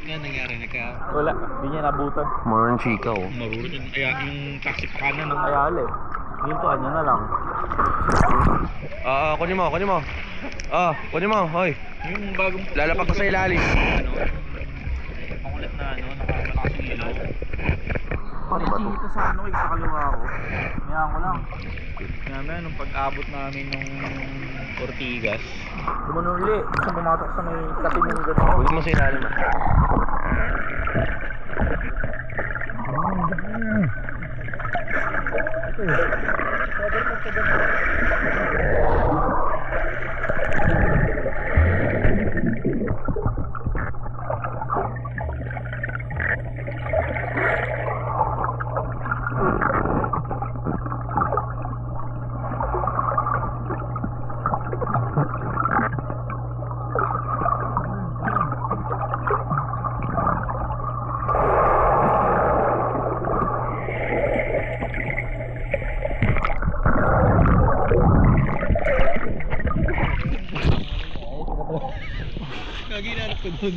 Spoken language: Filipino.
nga nangyari? Wala, hindi niya nabutan. Marunong chikaw. Marunong. Kaya yung taxi pa kanan. No? Kaya ulit. Yung to, ano na lang. Kunin mo, kunin mo. Kunin mo, hoy. Yung bagong... Lalapak ko sa ilalim. Ano? Makulit na ano, nakakalakas yung ilaw. Paano ba to? Dito sa ano, sa kaliwa ko. Mayroon ko lang. Namin, nung pag-abot namin nung Ortigas. Dumanuli. Gusto pumatok sa may kating yung gano'n. Huwag mo sa ilalim. Kaginanap ko doon.